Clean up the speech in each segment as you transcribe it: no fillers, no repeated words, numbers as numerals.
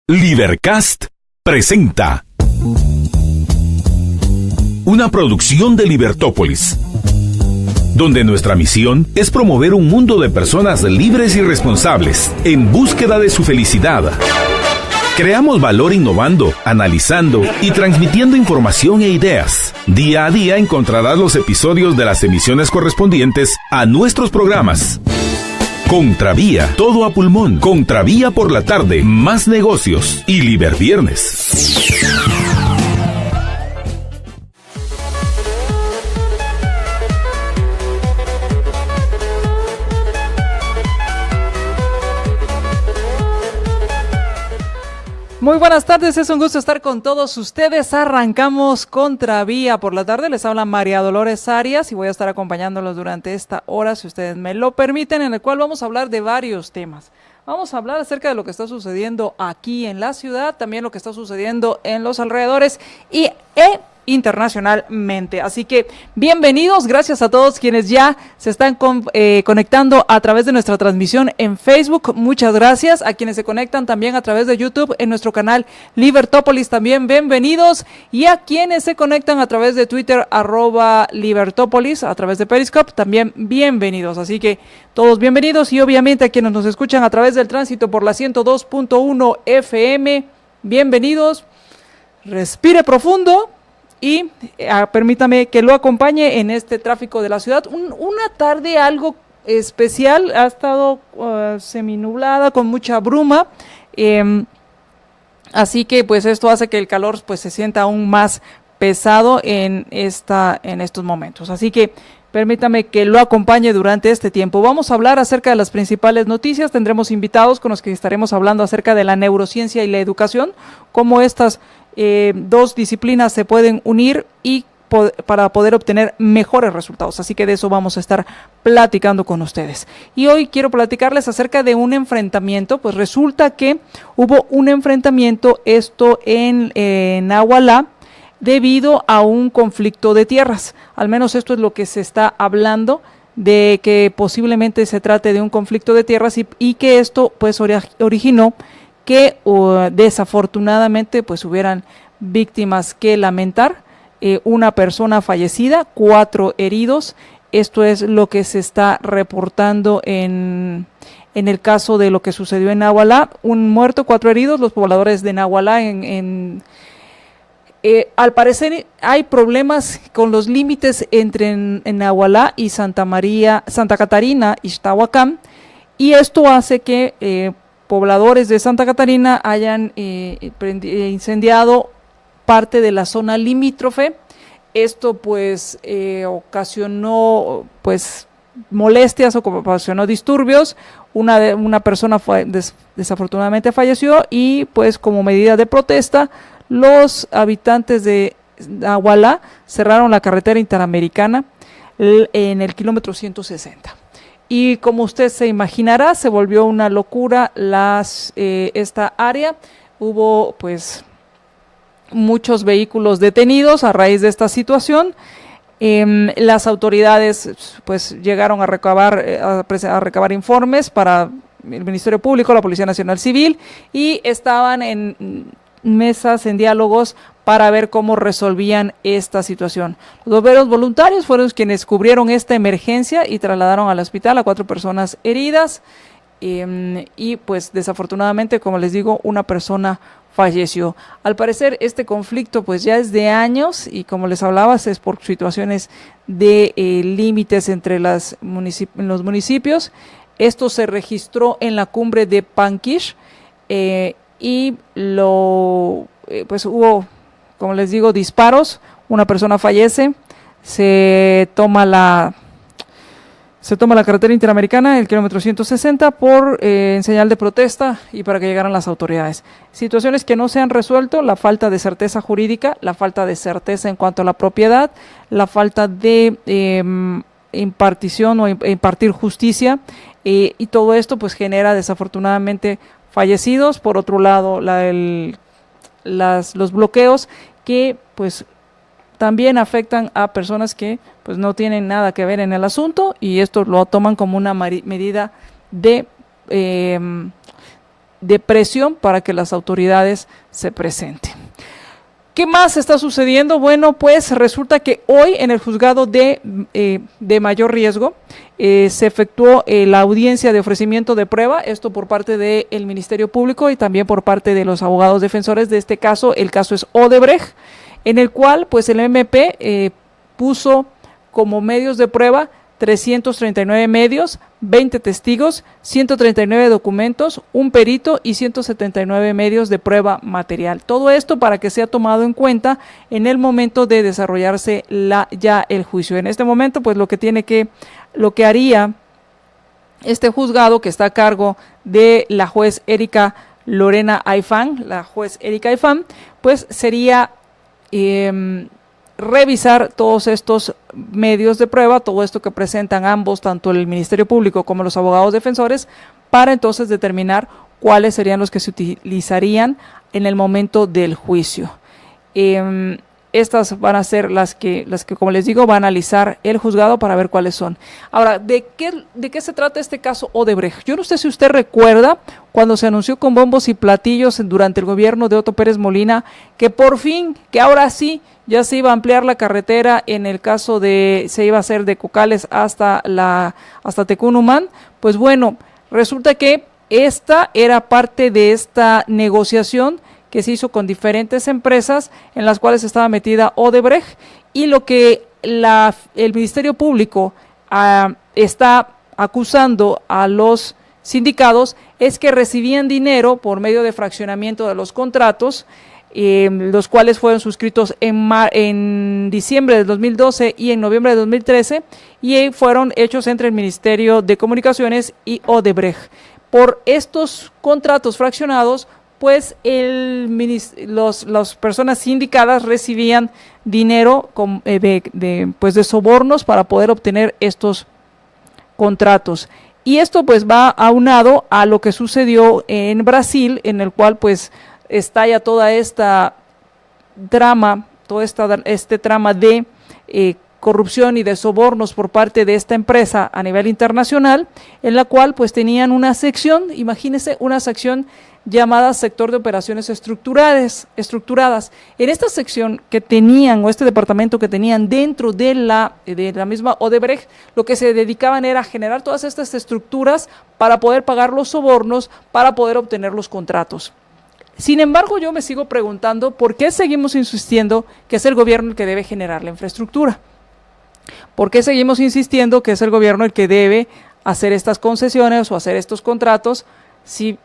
Libercast presenta una producción de Libertópolis, donde nuestra misión es promover un mundo de personas libres y responsables en búsqueda de su felicidad. Creamos valor innovando, analizando y transmitiendo información e ideas. Día a día encontrarás los episodios de las emisiones correspondientes a nuestros programas. Contravía, todo a pulmón. Contravía por la tarde, más negocios y Liberviernes. Muy buenas tardes, es un gusto estar con todos ustedes. Arrancamos Contravía por la tarde. Les habla María Dolores Arias y voy a estar acompañándolos durante esta hora, si ustedes me lo permiten, en el cual vamos a hablar de varios temas. Vamos a hablar acerca de lo que está sucediendo aquí en la ciudad, también lo que está sucediendo en los alrededores y internacionalmente. Así que bienvenidos, gracias a todos quienes ya se están conectando a través de nuestra transmisión en Facebook. Muchas gracias a quienes se conectan también a través de YouTube en nuestro canal Libertópolis, también bienvenidos, y a quienes se conectan a través de Twitter @Libertópolis, a través de Periscope, también bienvenidos. Así que todos bienvenidos, y obviamente a quienes nos escuchan a través del tránsito por la 102.1 FM, bienvenidos. Respire profundo y permítame que lo acompañe en este tráfico de la ciudad. Una tarde algo especial, ha estado seminublada con mucha bruma, así que pues esto hace que el calor pues se sienta aún más pesado en estos momentos. Así que permítame que lo acompañe durante este tiempo. Vamos a hablar acerca de las principales noticias, tendremos invitados con los que estaremos hablando acerca de la neurociencia y la educación, cómo estas dos disciplinas se pueden unir y para poder obtener mejores resultados. Así que de eso vamos a estar platicando con ustedes. Y hoy quiero platicarles acerca de un enfrentamiento. Pues resulta que hubo un enfrentamiento, esto en Nahualá, debido a un conflicto de tierras. Al menos esto es lo que se está hablando, de que posiblemente se trate de un conflicto de tierras y que esto pues originó que desafortunadamente pues hubieran víctimas que lamentar, una persona fallecida, 4 heridos. Esto es lo que se está reportando en el caso de lo que sucedió en Nahualá. Un muerto, 4 heridos. Los pobladores de Nahualá al parecer hay problemas con los límites entre en Nahualá y Santa Catarina, Ixtahuacán, y esto hace que pobladores de Santa Catarina hayan incendiado parte de la zona limítrofe. Esto pues ocasionó pues molestias, ocasionó disturbios. Una persona desafortunadamente falleció, y pues como medida de protesta los habitantes de Nahualá cerraron la carretera interamericana en el kilómetro 160. Y como usted se imaginará, se volvió una locura esta área. Hubo pues muchos vehículos detenidos a raíz de esta situación. Las autoridades pues llegaron a recabar informes para el Ministerio Público, la Policía Nacional Civil, y estaban en mesas, en diálogos para ver cómo resolvían esta situación. Los bomberos voluntarios fueron quienes cubrieron esta emergencia y trasladaron al hospital a 4 personas heridas, y pues desafortunadamente, como les digo, una persona falleció. Al parecer este conflicto pues ya es de años, y como les hablaba, es por situaciones de límites entre los municipios. Esto se registró en la cumbre de Panquish, y pues hubo, como les digo, disparos. Una persona fallece. Se toma la carretera interamericana, el kilómetro 160, en señal de protesta y para que llegaran las autoridades. Situaciones que no se han resuelto: la falta de certeza jurídica, la falta de certeza en cuanto a la propiedad, la falta de impartición o impartir justicia, y todo esto pues genera desafortunadamente fallecidos. Por otro lado, los bloqueos que pues también afectan a personas que pues no tienen nada que ver en el asunto, y esto lo toman como una medida de de presión para que las autoridades se presenten. ¿Qué más está sucediendo? Bueno, pues resulta que hoy en el juzgado de mayor riesgo se efectuó la audiencia de ofrecimiento de prueba, esto por parte del Ministerio Público y también por parte de los abogados defensores de este caso. El caso es Odebrecht, en el cual pues el MP puso como medios de prueba 339 medios, 20 testigos, 139 documentos, un perito y 179 medios de prueba material. Todo esto para que sea tomado en cuenta en el momento de desarrollarse ya el juicio. En este momento, pues lo que haría este juzgado, que está a cargo de la juez Erika Lorena Aifán, pues sería revisar todos estos medios de prueba, todo esto que presentan ambos, tanto el Ministerio Público como los abogados defensores, para entonces determinar cuáles serían los que se utilizarían en el momento del juicio. Estas van a ser las que, como les digo, va a analizar el juzgado para ver cuáles son. Ahora, ¿de qué se trata este caso Odebrecht? Yo no sé si usted recuerda cuando se anunció con bombos y platillos durante el gobierno de Otto Pérez Molina que por fin, que ahora sí, ya se iba a ampliar la carretera, en el caso se iba a hacer de Cocales hasta Tecunumán. Pues bueno, resulta que esta era parte de esta negociación que se hizo con diferentes empresas en las cuales estaba metida Odebrecht, y lo que el Ministerio Público está acusando a los sindicados es que recibían dinero por medio de fraccionamiento de los contratos, los cuales fueron suscritos en diciembre de 2012 y en noviembre de 2013, y fueron hechos entre el Ministerio de Comunicaciones y Odebrecht. Por estos contratos fraccionados, pues las personas sindicadas recibían dinero de sobornos para poder obtener estos contratos. Y esto pues va aunado a lo que sucedió en Brasil, en el cual pues estalla toda esta trama, este trama de corrupción y de sobornos por parte de esta empresa a nivel internacional, en la cual pues tenían una sección, imagínense, una sección llamada sector de operaciones estructuradas. En esta sección que tenían, o este departamento que tenían dentro de la misma Odebrecht, lo que se dedicaban era a generar todas estas estructuras para poder pagar los sobornos, para poder obtener los contratos. Sin embargo, yo me sigo preguntando por qué seguimos insistiendo que es el gobierno el que debe generar la infraestructura. ¿Por qué seguimos insistiendo que es el gobierno el que debe hacer estas concesiones o hacer estos contratos, si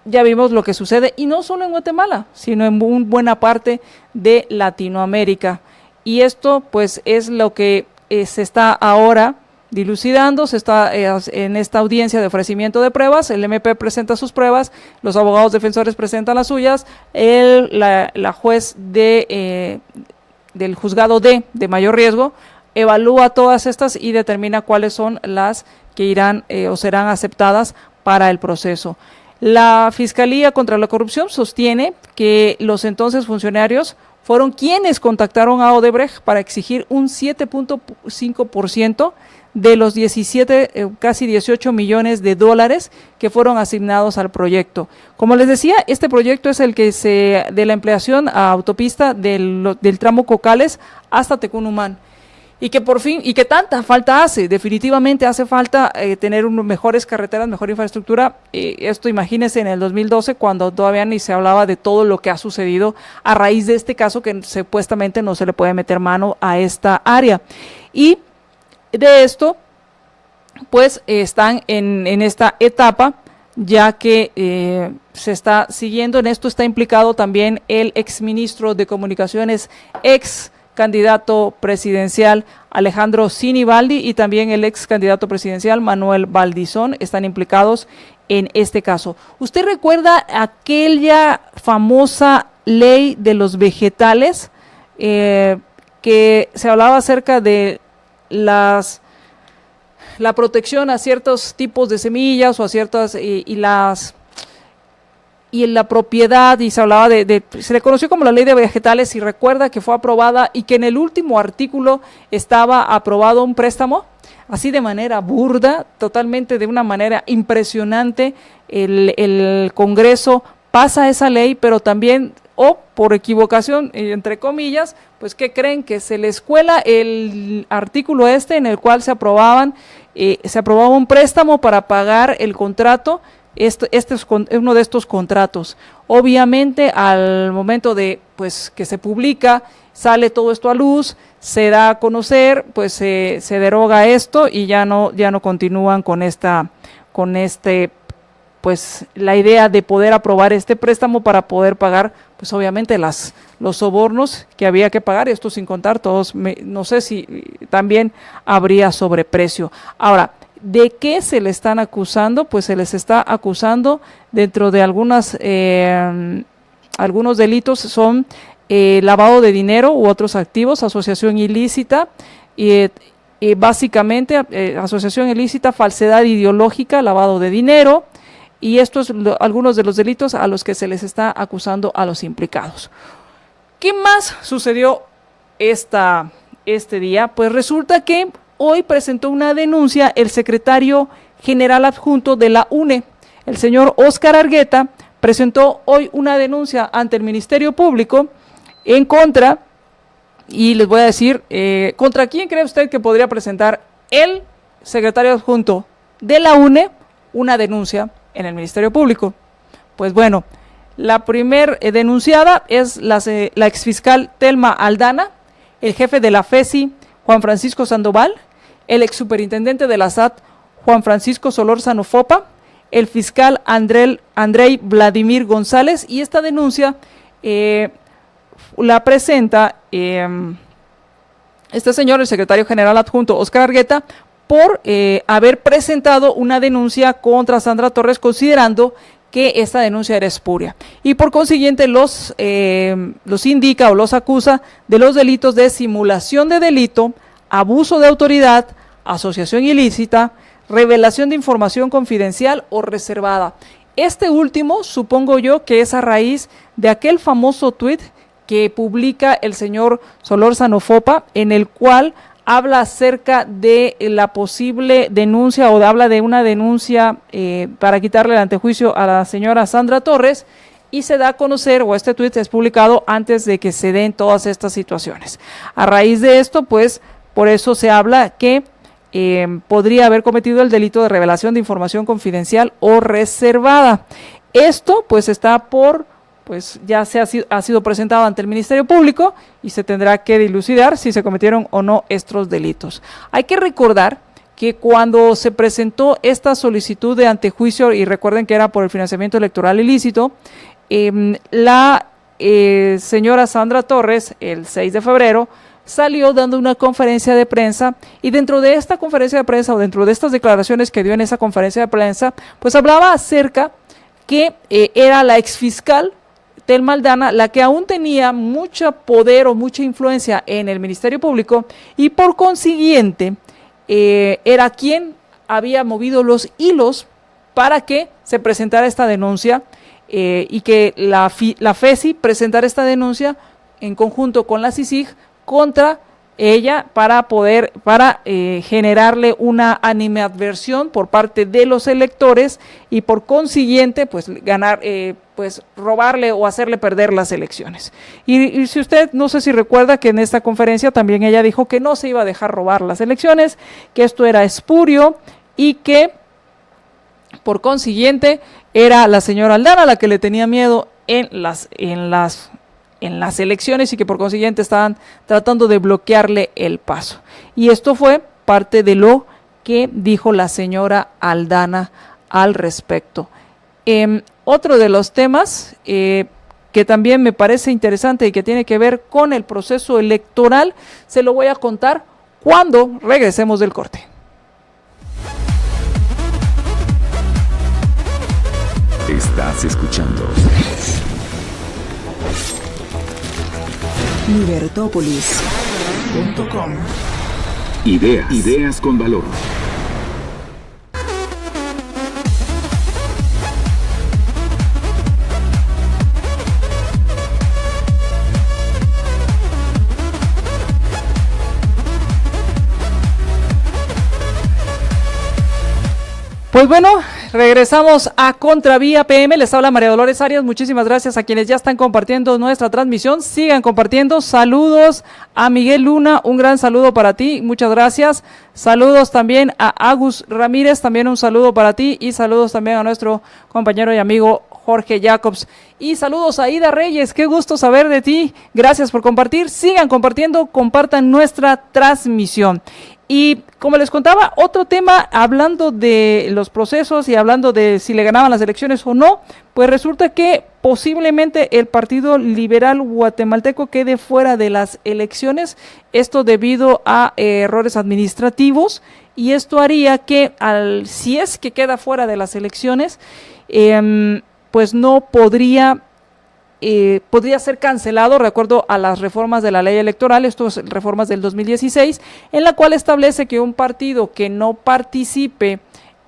ya vimos lo que sucede, y no solo en Guatemala, sino en buena parte de Latinoamérica? Y esto pues es lo que se está ahora dilucidando, se está en esta audiencia de ofrecimiento de pruebas. El MP presenta sus pruebas, los abogados defensores presentan las suyas, la juez del juzgado de mayor riesgo evalúa todas estas y determina cuáles son las que irán o serán aceptadas para el proceso. La Fiscalía contra la Corrupción sostiene que los entonces funcionarios fueron quienes contactaron a Odebrecht para exigir un 7.5% de los 17, casi 18 millones de dólares que fueron asignados al proyecto. Como les decía, este proyecto es el que de la ampliación a autopista del tramo Cocales hasta Tecunumán. Y que por fin, y que tanta falta hace, definitivamente hace falta tener mejores carreteras, mejor infraestructura. Esto imagínense en el 2012, cuando todavía ni se hablaba de todo lo que ha sucedido a raíz de este caso, que supuestamente no se le puede meter mano a esta área. Y de esto, pues están en esta etapa, ya que se está siguiendo. En esto está implicado también el exministro de Comunicaciones, ex candidato presidencial Alejandro Sinibaldi, y también el ex candidato presidencial Manuel Valdizón están implicados en este caso. ¿Usted recuerda aquella famosa ley de los vegetales que se hablaba acerca de la protección a ciertos tipos de semillas o a ciertas y las y en la propiedad, y se hablaba se le conoció como la ley de vegetales, y recuerda que fue aprobada y que en el último artículo estaba aprobado un préstamo, así de manera burda, totalmente de una manera impresionante, el Congreso pasa esa ley, pero también, por equivocación, entre comillas, pues ¿qué creen? Que se les cuela el artículo en el cual se aprobaba un préstamo para pagar el contrato. Este es uno de estos contratos. Obviamente, al momento de pues que se publica, sale todo esto a luz, se da a conocer, pues se deroga esto y ya no continúan con pues la idea de poder aprobar este préstamo para poder pagar, pues obviamente los sobornos que había que pagar, esto sin contar todos, no sé si también habría sobreprecio. Ahora, ¿de qué se le están acusando? Pues se les está acusando dentro de algunos delitos, son lavado de dinero u otros activos, asociación ilícita, y básicamente asociación ilícita, falsedad ideológica, lavado de dinero, y estos algunos de los delitos a los que se les está acusando a los implicados. ¿Qué más sucedió este día? Pues resulta que hoy presentó una denuncia el secretario general adjunto de la UNE, el señor Óscar Argueta, presentó hoy una denuncia ante el Ministerio Público en contra, y les voy a decir, ¿contra quién cree usted que podría presentar el secretario adjunto de la UNE una denuncia en el Ministerio Público? Pues bueno, la primer denunciada es la exfiscal Telma Aldana, el jefe de la FESI, Juan Francisco Sandoval, el exsuperintendente de la SAT, Juan Francisco Solórzano Fopa, el fiscal Andrei Vladimir González, y esta denuncia la presenta este señor, el secretario general adjunto Óscar Argueta, por haber presentado una denuncia contra Sandra Torres, considerando que esta denuncia era espuria, y por consiguiente los indica o los acusa de los delitos de simulación de delito, abuso de autoridad, asociación ilícita, revelación de información confidencial o reservada. Este último, supongo yo que es a raíz de aquel famoso tuit que publica el señor Solórzano Fopa, en el cual habla acerca de la posible denuncia, o habla de una denuncia para quitarle el antejuicio a la señora Sandra Torres, y se da a conocer, o este tuit es publicado antes de que se den todas estas situaciones. A raíz de esto, pues, por eso se habla que podría haber cometido el delito de revelación de información confidencial o reservada. Esto, pues, ya ha sido presentado ante el Ministerio Público y se tendrá que dilucidar si se cometieron o no estos delitos. Hay que recordar que cuando se presentó esta solicitud de antejuicio, y recuerden que era por el financiamiento electoral ilícito, la señora Sandra Torres, el 6 de febrero, salió dando una conferencia de prensa, y dentro de esta conferencia de prensa, o dentro de estas declaraciones que dio en esa conferencia de prensa, pues hablaba acerca que era la exfiscal Telma Aldana la que aún tenía mucho poder o mucha influencia en el Ministerio Público, y por consiguiente era quien había movido los hilos para que se presentara esta denuncia, y que la FESI presentara esta denuncia en conjunto con la CICIG contra ella para generarle una animadversión por parte de los electores, y por consiguiente pues robarle o hacerle perder las elecciones. Y si usted, no sé si recuerda que en esta conferencia también ella dijo que no se iba a dejar robar las elecciones, que esto era espurio, y que por consiguiente era la señora Aldana la que le tenía miedo en las elecciones, y que por consiguiente estaban tratando de bloquearle el paso. Y esto fue parte de lo que dijo la señora Aldana al respecto. Otro de los temas que también me parece interesante y que tiene que ver con el proceso electoral, se lo voy a contar cuando regresemos del corte. Estás escuchando Libertópolis.com. Ideas con valor. Pues bueno, regresamos a Contravía PM, les habla María Dolores Arias, muchísimas gracias a quienes ya están compartiendo nuestra transmisión, sigan compartiendo, saludos a Miguel Luna, un gran saludo para ti, muchas gracias, saludos también a Agus Ramírez, también un saludo para ti y saludos también a nuestro compañero y amigo Jorge Jacobs. Y saludos a Ida Reyes, qué gusto saber de ti, gracias por compartir, sigan compartiendo, compartan nuestra transmisión. Y como les contaba, otro tema, hablando de los procesos y hablando de si le ganaban las elecciones o no, pues resulta que posiblemente el Partido Liberal Guatemalteco quede fuera de las elecciones, esto debido a errores administrativos, y esto haría que, si es que queda fuera de las elecciones, pues no podría ser cancelado, de acuerdo a las reformas de la ley electoral, estas reformas del 2016, en la cual establece que un partido que no participe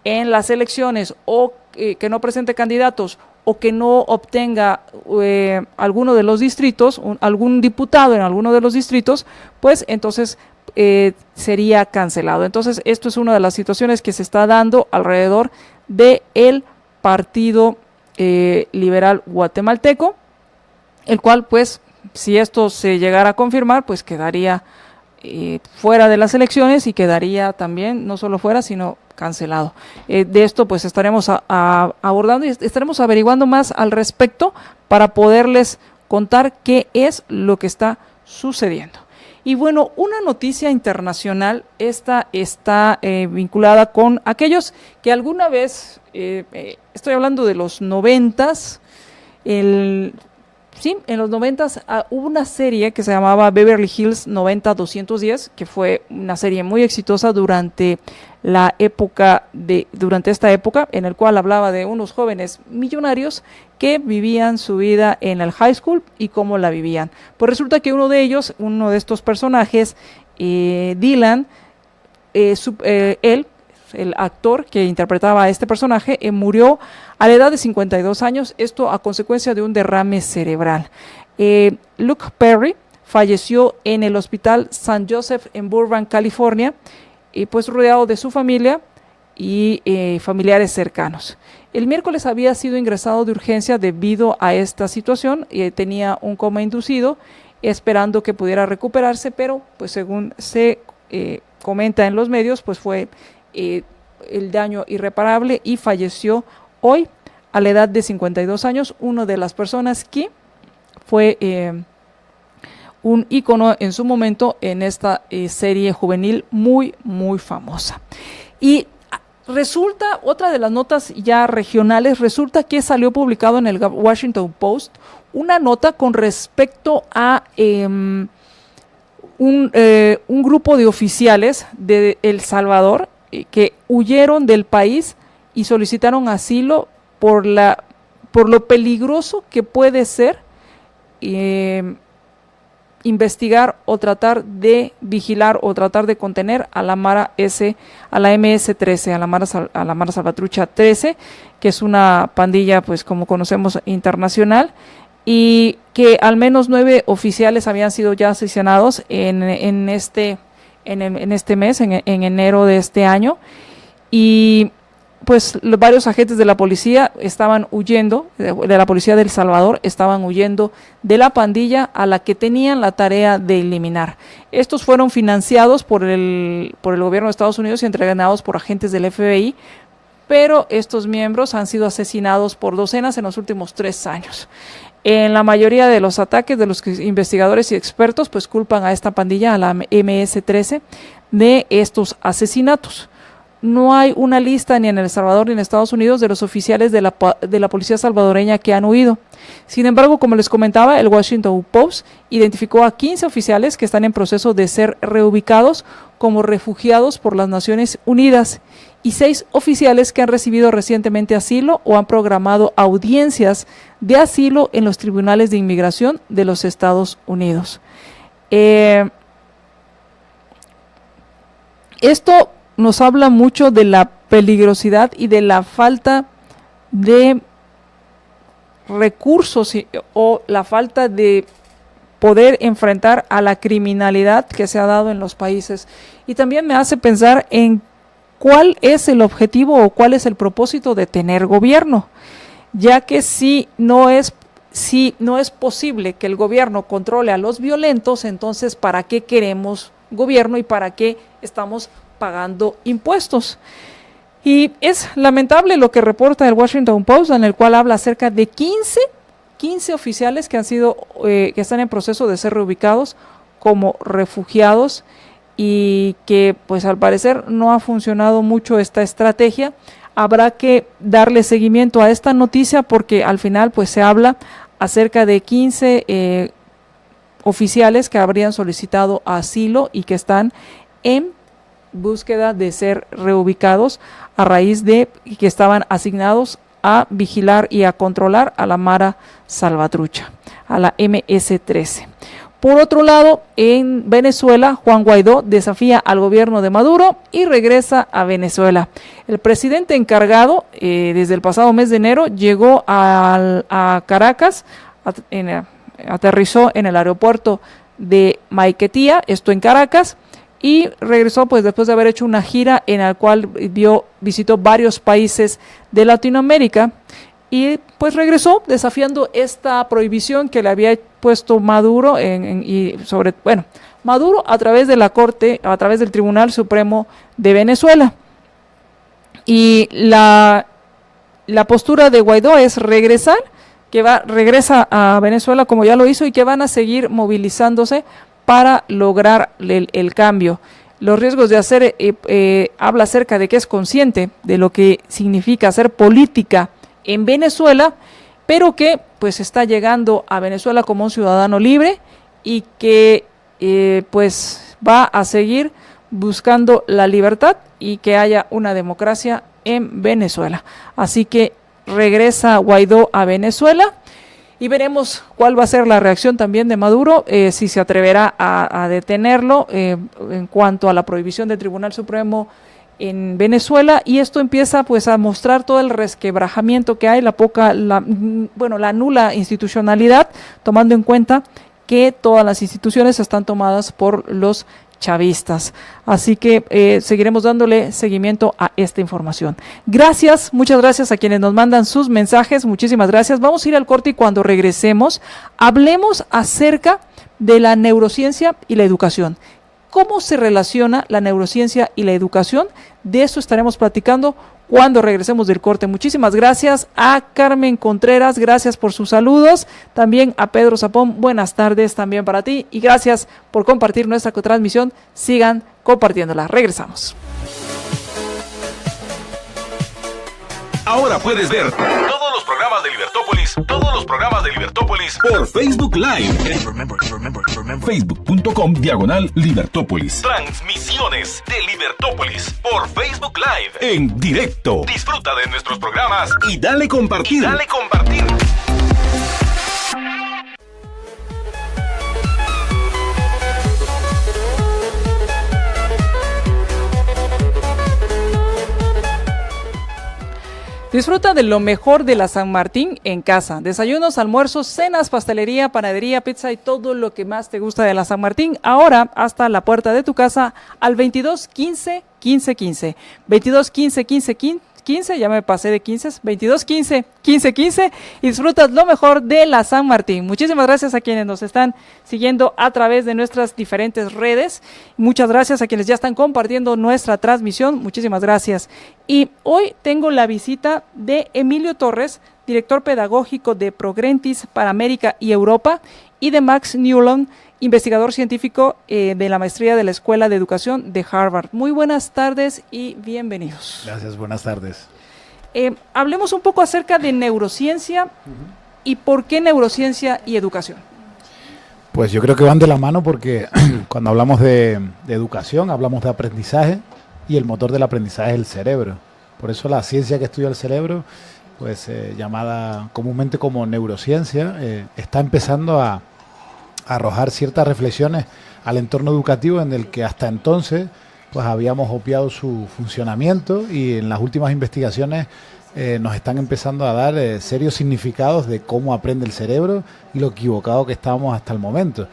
en las elecciones o que no presente candidatos o que no obtenga alguno de los distritos, algún diputado en alguno de los distritos, pues entonces sería cancelado. Entonces esto es una de las situaciones que se está dando alrededor del Partido Liberal Guatemalteco, el cual, pues, si esto se llegara a confirmar, pues quedaría fuera de las elecciones y quedaría también, no solo fuera, sino cancelado. De esto, pues, estaremos abordando y estaremos averiguando más al respecto para poderles contar qué es lo que está sucediendo. Y bueno, una noticia internacional, esta está vinculada con aquellos que alguna vez, estoy hablando de los 90s, sí, en los 90s hubo una serie que se llamaba Beverly Hills 90210, que fue una serie muy exitosa durante esta época, en el cual hablaba de unos jóvenes millonarios que vivían su vida en el high school y cómo la vivían. Pues resulta que uno de estos personajes, Dylan, él, el actor que interpretaba a este personaje, murió a la edad de 52 años, esto a consecuencia de un derrame cerebral. Luke Perry falleció en el hospital St. Joseph en Burbank, California, pues rodeado de su familia y familiares cercanos. El miércoles había sido ingresado de urgencia debido a esta situación, tenía un coma inducido, esperando que pudiera recuperarse, pero pues según se comenta en los medios, pues fue el daño irreparable y falleció hoy a la edad de 52 años, una de las personas que fue un ícono en su momento en esta serie juvenil muy, muy famosa. Y resulta, otra de las notas ya regionales, resulta que salió publicado en el Washington Post una nota con respecto a un grupo de oficiales de El Salvador que huyeron del país y solicitaron asilo por lo peligroso que puede ser investigar o tratar de vigilar o tratar de contener a la Mara a la MS-13, a la Mara Salvatrucha 13, que es una pandilla, pues como conocemos, internacional, y que al menos 9 oficiales habían sido ya asesinados en este mes, en enero de este año, y pues varios agentes de la policía estaban huyendo, de la policía de El Salvador, estaban huyendo de la pandilla a la que tenían la tarea de eliminar. Estos fueron financiados por el gobierno de Estados Unidos y entregados por agentes del FBI, pero estos miembros han sido asesinados por docenas en los últimos 3 años. En la mayoría de los ataques de los investigadores y expertos, pues culpan a esta pandilla, a la MS-13, de estos asesinatos. No hay una lista ni en El Salvador ni en Estados Unidos de los oficiales de la policía salvadoreña que han huido. Sin embargo, como les comentaba, el Washington Post identificó a 15 oficiales que están en proceso de ser reubicados como refugiados por las Naciones Unidas y 6 oficiales que han recibido recientemente asilo o han programado audiencias de asilo en los tribunales de inmigración de los Estados Unidos. Esto nos habla mucho de la peligrosidad y de la falta de recursos o la falta de poder enfrentar a la criminalidad que se ha dado en los países. Y también me hace pensar en ¿cuál es el objetivo o cuál es el propósito de tener gobierno? Ya que si no es posible que el gobierno controle a los violentos, entonces ¿para qué queremos gobierno y para qué estamos pagando impuestos? Y es lamentable lo que reporta el Washington Post, en el cual habla acerca de 15 oficiales que están en proceso de ser reubicados como refugiados, y que pues al parecer no ha funcionado mucho esta estrategia. Habrá que darle seguimiento a esta noticia porque al final pues se habla acerca de 15 oficiales que habrían solicitado asilo y que están en búsqueda de ser reubicados a raíz de que estaban asignados a vigilar y a controlar a la Mara Salvatrucha, a la MS-13. Por otro lado, en Venezuela, Juan Guaidó desafía al gobierno de Maduro y regresa a Venezuela. El presidente encargado, desde el pasado mes de enero, llegó a Caracas, aterrizó en el aeropuerto de Maiquetía, esto en Caracas, y regresó pues después de haber hecho una gira en la cual visitó varios países de Latinoamérica. Y pues regresó desafiando esta prohibición que le había puesto Maduro Maduro a través de la Corte, a través del Tribunal Supremo de Venezuela. Y la postura de Guaidó es regresa a Venezuela como ya lo hizo, y que van a seguir movilizándose para lograr el cambio. Los riesgos de hacer, habla acerca de que es consciente de lo que significa hacer política en Venezuela, pero que pues está llegando a Venezuela como un ciudadano libre y que pues va a seguir buscando la libertad y que haya una democracia en Venezuela. Así que regresa Guaidó a Venezuela y veremos cuál va a ser la reacción también de Maduro, si se atreverá a detenerlo en cuanto a la prohibición del Tribunal Supremo en Venezuela. Y esto empieza pues a mostrar todo el resquebrajamiento que hay, la nula institucionalidad, tomando en cuenta que todas las instituciones están tomadas por los chavistas. Así que seguiremos dándole seguimiento a esta información. Gracias, muchas gracias a quienes nos mandan sus mensajes, muchísimas gracias. Vamos a ir al corte y cuando regresemos hablemos acerca de la neurociencia y la educación. ¿Cómo se relaciona la neurociencia y la educación? De eso estaremos platicando cuando regresemos del corte. Muchísimas gracias a Carmen Contreras, gracias por sus saludos. También a Pedro Zapón, buenas tardes también para ti. Y gracias por compartir nuestra transmisión. Sigan compartiéndola. Regresamos. Ahora puedes ver todos los programas de Libertópolis por Facebook Live. Facebook.com/Libertópolis. Transmisiones de Libertópolis por Facebook Live en directo. Disfruta de nuestros programas y dale compartir. Disfruta de lo mejor de la San Martín en casa. Desayunos, almuerzos, cenas, pastelería, panadería, pizza y todo lo que más te gusta de la San Martín. Ahora hasta la puerta de tu casa al 22 15 15 15. 22 15 15 15, ya me pasé de 15, 22 15 15 15 y disfrutas lo mejor de la San Martín. Muchísimas gracias a quienes nos están siguiendo a través de nuestras diferentes redes. Muchas gracias a quienes ya están compartiendo nuestra transmisión. Muchísimas gracias. Y hoy tengo la visita de Emilio Torres, director pedagógico de Progrentis para América y Europa, y de Max Newland, investigador científico de la maestría de la Escuela de Educación de Harvard. Muy buenas tardes y bienvenidos. Gracias, buenas tardes. Hablemos un poco acerca de neurociencia y por qué neurociencia y educación. Pues yo creo que van de la mano porque cuando hablamos de educación hablamos de aprendizaje y el motor del aprendizaje es el cerebro. Por eso la ciencia que estudia el cerebro, pues llamada comúnmente como neurociencia, está empezando a arrojar ciertas reflexiones al entorno educativo en el que hasta entonces pues habíamos obviado su funcionamiento, y en las últimas investigaciones nos están empezando a dar serios significados de cómo aprende el cerebro y lo equivocado que estábamos hasta el momento.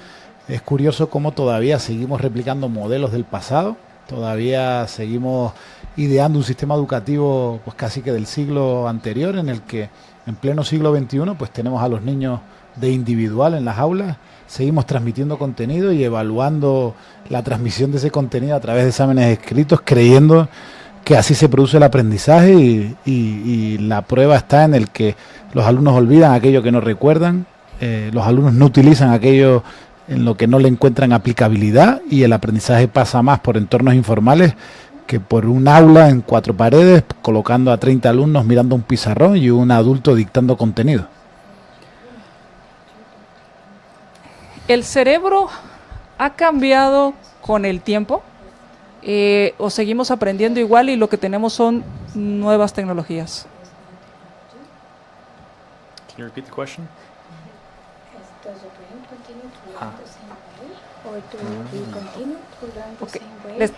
Es curioso cómo todavía seguimos replicando modelos del pasado Todavía seguimos ideando un sistema educativo pues casi que del siglo anterior, en el que en pleno siglo XXI pues tenemos a los niños de individual en las aulas, seguimos transmitiendo contenido y evaluando la transmisión de ese contenido a través de exámenes escritos, creyendo que así se produce el aprendizaje y la prueba está en el que los alumnos olvidan aquello que no recuerdan, los alumnos no utilizan aquello en lo que no le encuentran aplicabilidad y el aprendizaje pasa más por entornos informales que por un aula en 4 paredes, colocando a 30 alumnos mirando un pizarrón y un adulto dictando contenido. ¿El cerebro ha cambiado con el tiempo? ¿O seguimos aprendiendo igual y lo que tenemos son nuevas tecnologías? Can you repeat the question? Okay.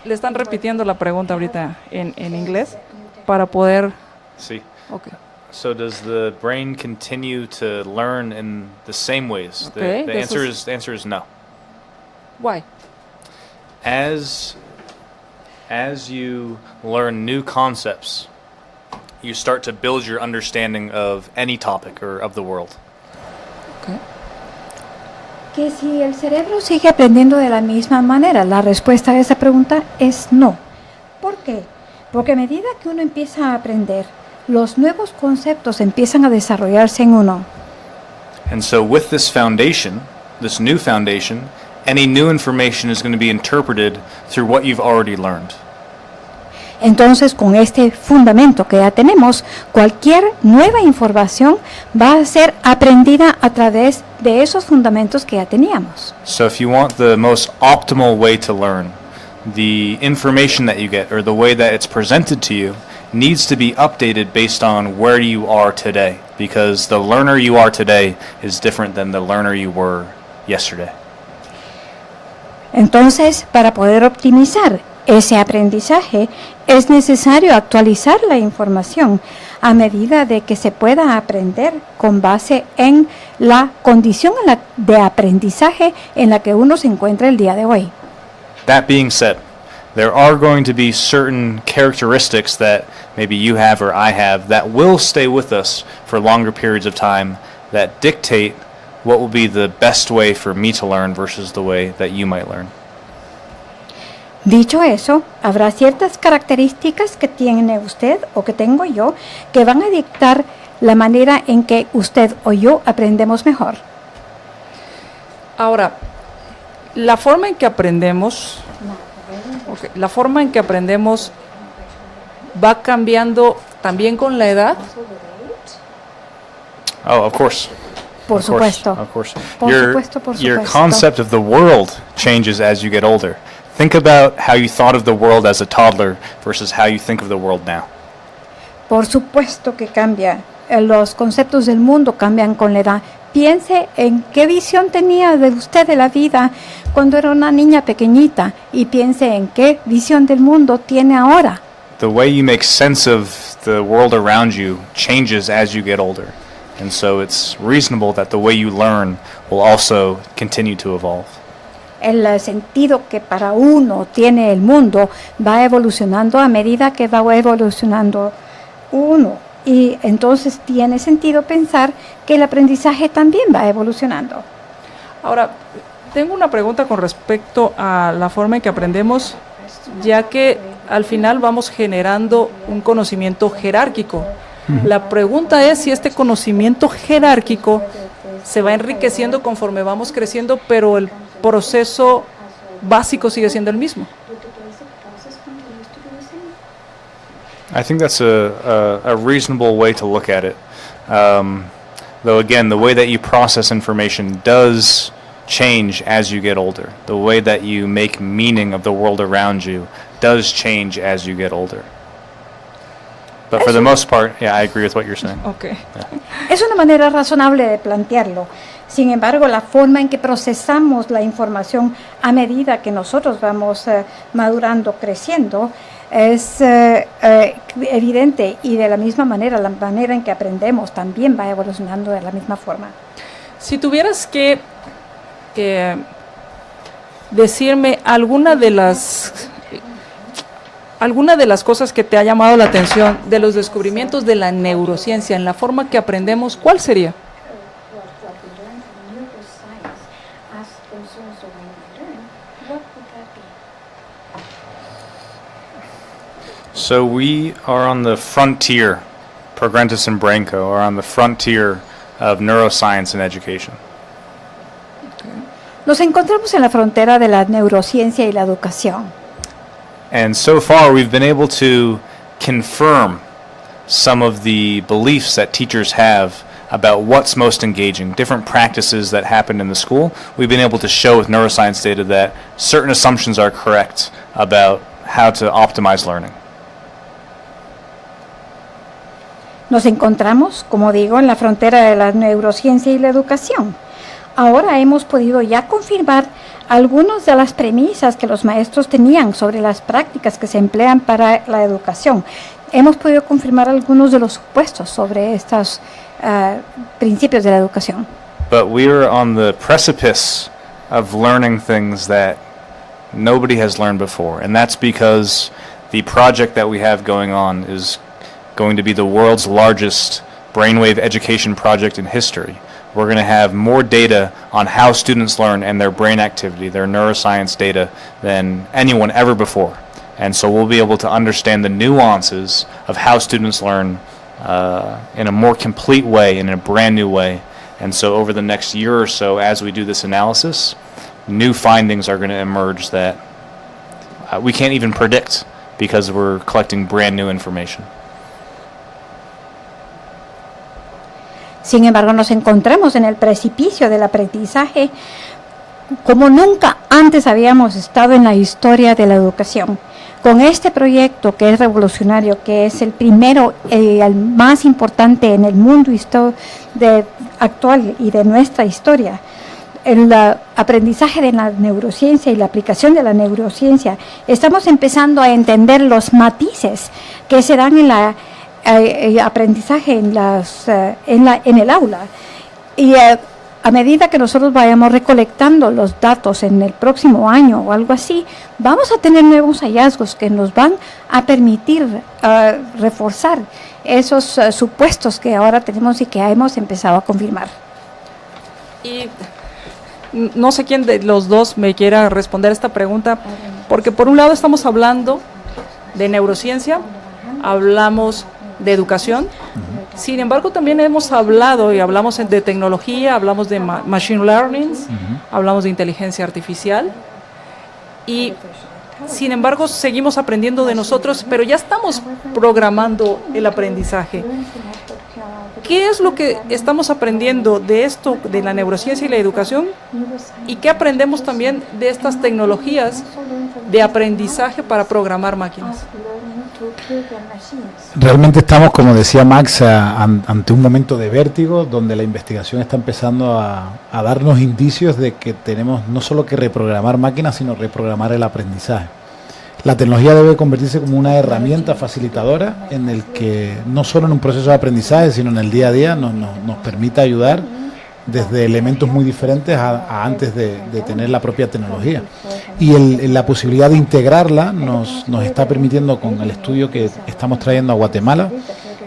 Le están repitiendo la pregunta ahorita en inglés para poder... Sí. Okay. So does the brain continue to learn in the same ways? Okay, The answer is no. Why? As you learn new concepts, you start to build your understanding of any topic or of the world. Okay. Que si el cerebro sigue aprendiendo de la misma manera, la respuesta a esa pregunta es no. ¿Por qué? Porque a medida que uno empieza a aprender, los nuevos conceptos empiezan a desarrollarse en uno. And so with this foundation, this new foundation, any new information is going to be interpreted through what you've already learned. Entonces, con este fundamento que ya tenemos, cualquier nueva información va a ser aprendida a través de esos fundamentos que ya teníamos. So if you want the most optimal way to learn, the information that you get or the way that it's presented to you needs to be updated based on where you are today, because the learner you are today is different than the learner you were yesterday. Entonces, para poder optimizar ese aprendizaje, es necesario actualizar la información a medida de que se pueda aprender con base en la condición de aprendizaje en la que uno se encuentra el día de hoy. That being said, there are going to be certain characteristics that maybe you have or I have that will stay with us for longer periods of time that dictate what will be the best way for me to learn versus the way that you might learn. Dicho eso, habrá ciertas características que tiene usted o que tengo yo que van a dictar la manera en que usted o yo aprendemos mejor. Ahora, la forma en que aprendemos, la forma en que aprendemos va cambiando también con la edad. Oh, of course. Por supuesto. Of course. Por Your supuesto. concept of the world changes as you get older. Think about how you thought of the world as a toddler versus how you think of the world now. Por supuesto que cambia. Los conceptos del mundo cambian con la edad. Piense en qué visión tenía de usted de la vida cuando era una niña pequeñita y piense en qué visión del mundo tiene ahora. The way you make sense of the world around you changes as you get older. And so it's reasonable that the way you learn will also continue to evolve. El sentido que para uno tiene el mundo va evolucionando a medida que va evolucionando uno. Y entonces tiene sentido pensar que el aprendizaje también va evolucionando. Ahora, tengo una pregunta con respecto a la forma en que aprendemos, ya que al final vamos generando un conocimiento jerárquico. La pregunta es si este conocimiento jerárquico se va enriqueciendo conforme vamos creciendo, pero el proceso básico sigue siendo el mismo. I think that's a reasonable way to look at it. Though again, the way that you process information does change as you get older. The way that you make meaning of the world around you does change as you get older. But for the most part, yeah, I agree with what you're saying. Okay. Yeah. Es una manera razonable de plantearlo. Sin embargo, la forma en que procesamos la información a medida que nosotros vamos madurando, creciendo, es evidente, y de la misma manera, la manera en que aprendemos también va evolucionando de la misma forma. Si tuvieras que decirme alguna de las ¿Alguna de las cosas que te ha llamado la atención de los descubrimientos de la neurociencia en la forma que aprendemos, cuál sería? So we are on the frontier, Progrentis and Branco are on the frontier of neuroscience and education. Nos encontramos en la frontera de la neurociencia y la educación. And so far we've been able to confirm some of the beliefs that teachers have about what's most engaging, different practices that happen in the school. We've been able to show with neuroscience data that certain assumptions are correct about how to optimize learning. Nos encontramos, como digo, en la frontera de la neurociencia y la educación. Ahora hemos podido ya confirmar algunas de las premisas que los maestros tenían sobre las prácticas que se emplean para la educación. Hemos podido confirmar algunos de los supuestos sobre estos principios de la educación. But we are on the precipice of learning things that nobody has learned before, and that's because the project that we have going on is going to be the world's largest brainwave education project in history. We're going to have more data on how students learn and their brain activity, their neuroscience data, than anyone ever before. And so we'll be able to understand the nuances of how students learn in a more complete way, in a brand new way. And so over the next year or so, as we do this analysis, new findings are going to emerge that we can't even predict because we're collecting brand new information. Sin embargo, nos encontramos en el precipicio del aprendizaje como nunca antes habíamos estado en la historia de la educación. Con este proyecto que es revolucionario, que es el primero y el más importante en el mundo actual y de nuestra historia, el aprendizaje de la neurociencia y la aplicación de la neurociencia, estamos empezando a entender los matices que se dan en la aprendizaje en el aula, y a medida que nosotros vayamos recolectando los datos en el próximo año o algo así, vamos a tener nuevos hallazgos que nos van a permitir reforzar esos supuestos que ahora tenemos y que hemos empezado a confirmar. Y no sé quién de los dos me quiera responder esta pregunta, porque por un lado estamos hablando de neurociencia, hablamos de educación. Sin embargo, también hemos hablado y hablamos de tecnología, hablamos de machine learning, hablamos de inteligencia artificial, y sin embargo seguimos aprendiendo de nosotros, pero ya estamos programando el aprendizaje. ¿Qué es lo que estamos aprendiendo de esto, de la neurociencia y la educación? ¿Y qué aprendemos también de estas tecnologías de aprendizaje para programar máquinas? Realmente estamos, como decía Max, ante un momento de vértigo donde la investigación está empezando a darnos indicios de que tenemos no solo que reprogramar máquinas, sino reprogramar el aprendizaje. La tecnología debe convertirse como una herramienta facilitadora en el que no solo en un proceso de aprendizaje, sino en el día a día nos permita ayudar desde elementos muy diferentes a antes de tener la propia tecnología. Y la posibilidad de integrarla nos está permitiendo, con el estudio que estamos trayendo a Guatemala,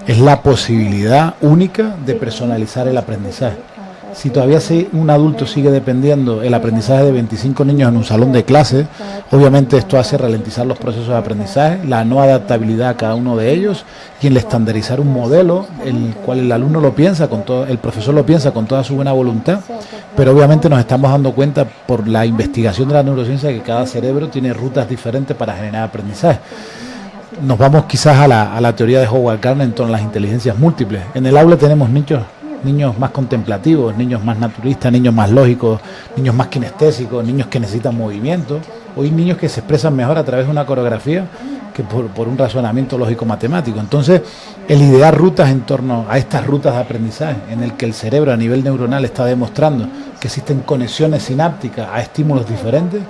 es la posibilidad única de personalizar el aprendizaje. Si todavía un adulto sigue dependiendo el aprendizaje de 25 niños en un salón de clase, obviamente esto hace ralentizar los procesos de aprendizaje, la no adaptabilidad a cada uno de ellos, y el estandarizar un modelo en el cual el alumno lo piensa, el profesor lo piensa con toda su buena voluntad, pero obviamente nos estamos dando cuenta por la investigación de la neurociencia que cada cerebro tiene rutas diferentes para generar aprendizaje. Nos vamos quizás a la teoría de Howard Gardner en torno a las inteligencias múltiples. En el aula tenemos niños más contemplativos, niños más naturistas, niños más lógicos, niños más kinestésicos, niños que necesitan movimiento, o hay niños que se expresan mejor a través de una coreografía que por un razonamiento lógico-matemático. Entonces, el idear rutas en torno a estas rutas de aprendizaje, en el que el cerebro a nivel neuronal está demostrando que existen conexiones sinápticas a estímulos diferentes,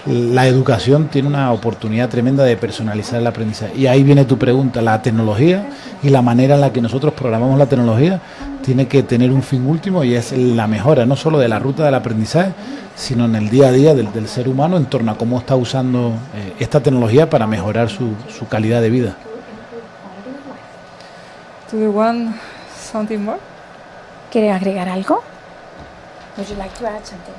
la educación tiene una oportunidad tremenda de personalizar el aprendizaje. Y ahí viene tu pregunta, la tecnología y la manera en la que nosotros programamos la tecnología tiene que tener un fin último y es la mejora no solo de la ruta del aprendizaje, sino en el día a día del ser humano en torno a cómo está usando esta tecnología para mejorar su calidad de vida. Do you want something more? ¿Quiere agregar algo? Would you like to add something?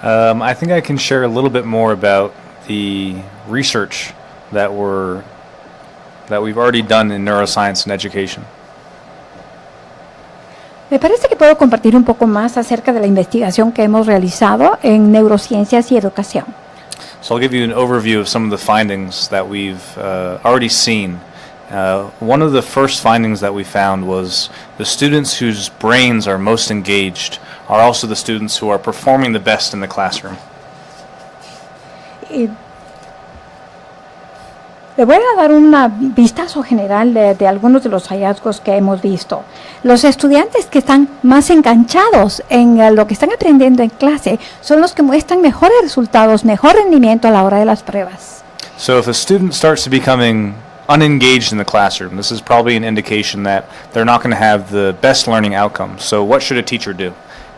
I think I can share a little bit more about the research that we've already done in neuroscience and education. Me parece que puedo compartir un poco más acerca de la investigación que hemos realizado en neurociencias y educación. So I'll give you an overview of some of the findings that we've already seen. One of the first findings that we found was the students whose brains are most engaged are also the students who are performing the best in the classroom. Y le voy a dar un vistazo general de algunos de los hallazgos que hemos visto. Los estudiantes que están más enganchados en lo que están aprendiendo en clase son los que muestran mejores resultados, mejor rendimiento a la hora de las pruebas. So if a student starts to becoming unengaged in the classroom, this is probably an indication that they're not going to have the best learning outcomes. So what should a teacher do?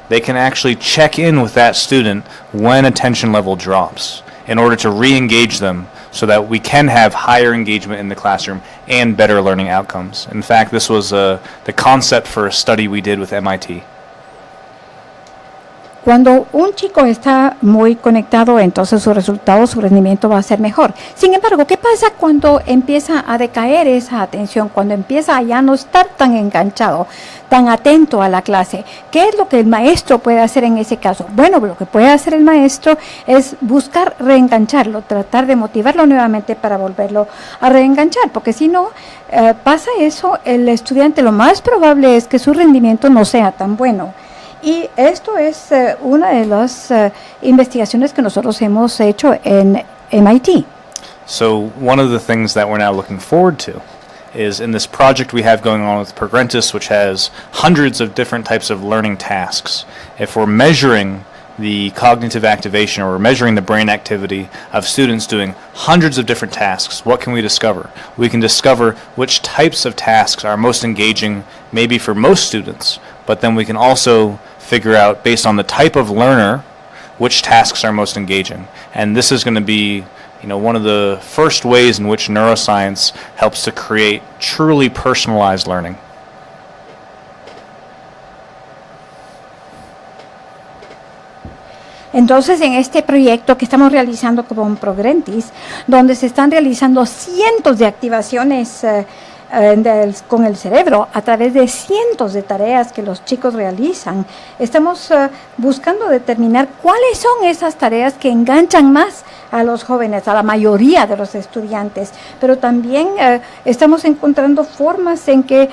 They can actually check in with that student when attention level drops in order to re-engage them so that we can have higher engagement in the classroom and better learning outcomes. In fact, this was the concept for a study we did with MIT. Cuando un chico está muy conectado, entonces su resultado, su rendimiento va a ser mejor. Sin embargo, ¿qué pasa cuando empieza a decaer esa atención? Cuando empieza a ya no estar tan enganchado, tan atento a la clase. ¿Qué es lo que el maestro puede hacer en ese caso? Bueno, lo que puede hacer el maestro es buscar reengancharlo, tratar de motivarlo nuevamente para volverlo a reenganchar, porque si no pasa eso, el estudiante lo más probable es que su rendimiento no sea tan bueno. Y esto es una de las investigaciones que nosotros hemos hecho en MIT. So one of the things that we're now looking forward to is in this project we have going on with Progrentis, which has hundreds of different types of learning tasks. If we're measuring the cognitive activation or we're measuring the brain activity of students doing hundreds of different tasks, what can we discover? We can discover which types of tasks are most engaging maybe for most students, but then we can also figure out based on the type of learner which tasks are most engaging. And this is going to be, one of the first ways in which neuroscience helps to create truly personalized learning. Entonces, en este proyecto que estamos realizando con Progrentis, donde se están realizando cientos de activaciones con el cerebro a través de cientos de tareas que los chicos realizan, estamos buscando determinar cuáles son esas tareas que enganchan más a los jóvenes, a la mayoría de los estudiantes, pero también estamos encontrando formas en que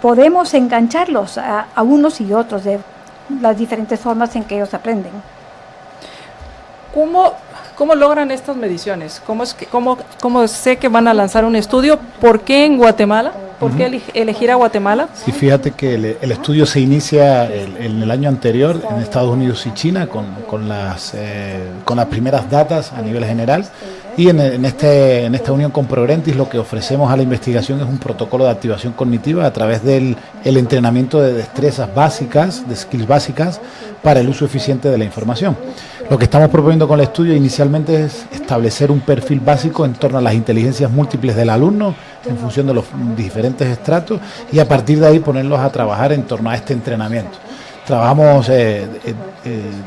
podemos engancharlos a unos y otros de las diferentes formas en que ellos aprenden. ¿Cómo logran estas mediciones? ¿Cómo sé que van a lanzar un estudio? ¿Por qué en Guatemala? ¿Por qué elegir a Guatemala? Sí, fíjate que el estudio se inicia en el año anterior en Estados Unidos y China con las primeras datas a nivel general. Y en esta unión con Progrentis lo que ofrecemos a la investigación es un protocolo de activación cognitiva a través del entrenamiento de destrezas básicas, de skills básicas para el uso eficiente de la información. Lo que estamos proponiendo con el estudio inicialmente es establecer un perfil básico en torno a las inteligencias múltiples del alumno en función de los diferentes estratos y a partir de ahí ponerlos a trabajar en torno a este entrenamiento. Trabajamos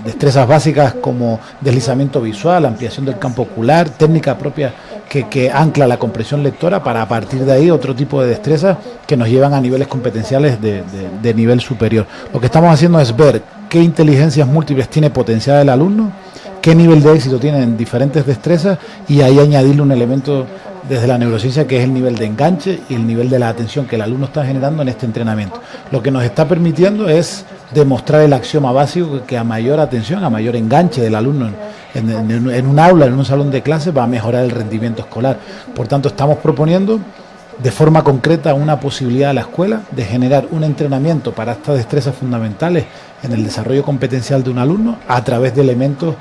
destrezas básicas como deslizamiento visual, ampliación del campo ocular, técnica propia que ancla la comprensión lectora para a partir de ahí otro tipo de destrezas que nos llevan a niveles competenciales de nivel superior. Lo que estamos haciendo es ver qué inteligencias múltiples tiene potencial el alumno, qué nivel de éxito tienen diferentes destrezas y ahí añadirle un elemento desde la neurociencia que es el nivel de enganche y el nivel de la atención que el alumno está generando en este entrenamiento. Lo que nos está permitiendo es demostrar el axioma básico que a mayor atención, a mayor enganche del alumno en un aula, en un salón de clase, va a mejorar el rendimiento escolar. Por tanto, estamos proponiendo de forma concreta una posibilidad a la escuela de generar un entrenamiento para estas destrezas fundamentales en el desarrollo competencial de un alumno a través de elementos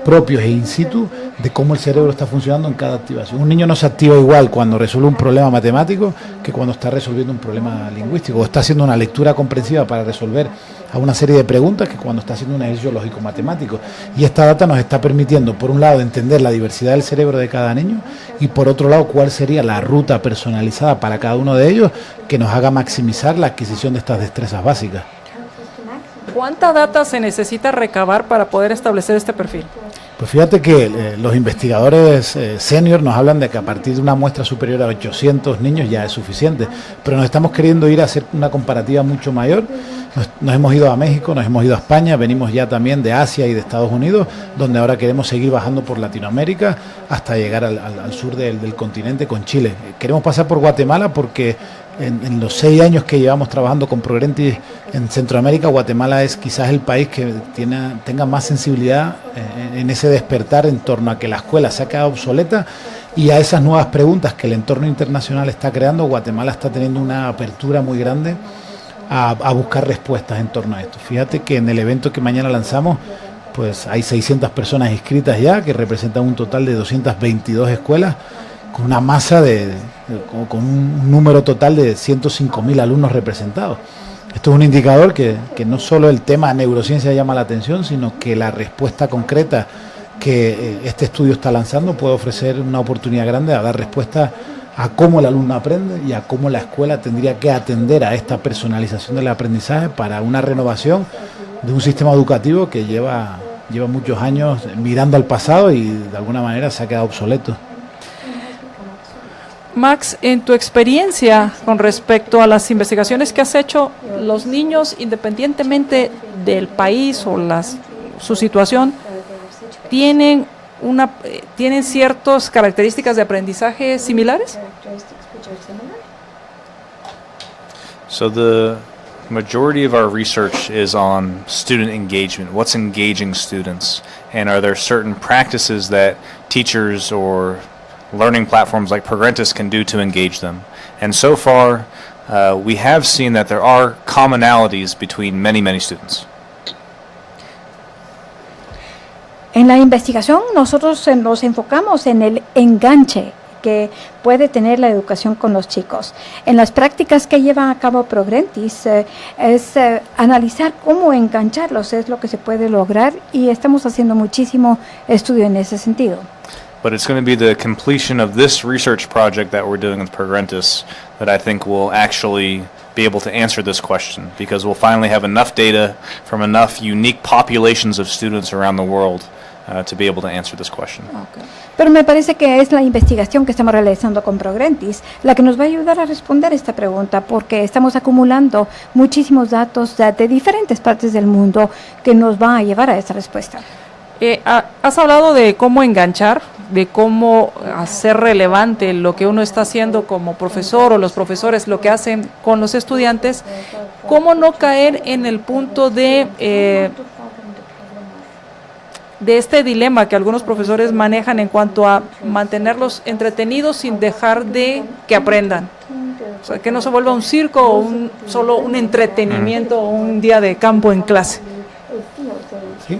propios e in situ de cómo el cerebro está funcionando en cada activación. Un niño no se activa igual cuando resuelve un problema matemático que cuando está resolviendo un problema lingüístico o está haciendo una lectura comprensiva para resolver a una serie de preguntas que cuando está haciendo un ejercicio lógico-matemático. Y esta data nos está permitiendo, por un lado, entender la diversidad del cerebro de cada niño y por otro lado, cuál sería la ruta personalizada para cada uno de ellos que nos haga maximizar la adquisición de estas destrezas básicas. ¿Cuánta data se necesita recabar para poder establecer este perfil? Pues fíjate que los investigadores senior nos hablan de que a partir de una muestra superior a 800 niños ya es suficiente, pero nos estamos queriendo ir a hacer una comparativa mucho mayor. Nos hemos ido a México, nos hemos ido a España, venimos ya también de Asia y de Estados Unidos, donde ahora queremos seguir bajando por Latinoamérica hasta llegar al sur del continente con Chile. Queremos pasar por Guatemala porque en los 6 años que llevamos trabajando con Progrentis en Centroamérica, Guatemala es quizás el país que tenga más sensibilidad en ese despertar en torno a que la escuela se ha quedado obsoleta y a esas nuevas preguntas que el entorno internacional está creando. Guatemala está teniendo una apertura muy grande a buscar respuestas en torno a esto. Fíjate que en el evento que mañana lanzamos, pues hay 600 personas inscritas ya, que representan un total de 222 escuelas, con una masa con un número total de 105.000 alumnos representados. Esto es un indicador que no solo el tema neurociencia llama la atención, sino que la respuesta concreta que este estudio está lanzando puede ofrecer una oportunidad grande a dar respuesta a cómo el alumno aprende y a cómo la escuela tendría que atender a esta personalización del aprendizaje para una renovación de un sistema educativo que lleva muchos años mirando al pasado y de alguna manera se ha quedado obsoleto. Max, en tu experiencia con respecto a las investigaciones que has hecho, los niños, independientemente del país o su situación, tienen ciertas características de aprendizaje similares? So the majority of our research is on student engagement. What's engaging students? And are there certain practices that teachers or learning platforms like Progrentis can do to engage them? And so far, we have seen that there are commonalities between many students. En la investigación nosotros nos enfocamos en el enganche que puede tener la educación con los chicos. En las prácticas que lleva a cabo Progrentis es analizar cómo engancharlos, es lo que se puede lograr y estamos haciendo muchísimo estudio en ese sentido. But it's going to be the completion of this research project that we're doing with Progrentis that I think will actually be able to answer this question, because we'll finally have enough data from enough unique populations of students around the world to be able to answer this question. Okay. Pero me parece que es la investigación que estamos realizando con Progrentis la que nos va a ayudar a responder esta pregunta, porque estamos acumulando muchísimos datos de diferentes partes del mundo que nos va a llevar a esta respuesta. Has hablado de cómo enganchar, de cómo hacer relevante lo que uno está haciendo como profesor o los profesores lo que hacen con los estudiantes. ¿Cómo no caer en el punto de este dilema que algunos profesores manejan en cuanto a mantenerlos entretenidos sin dejar de que aprendan? O sea, que no se vuelva un circo o solo un entretenimiento o un día de campo en clase. ¿Sí?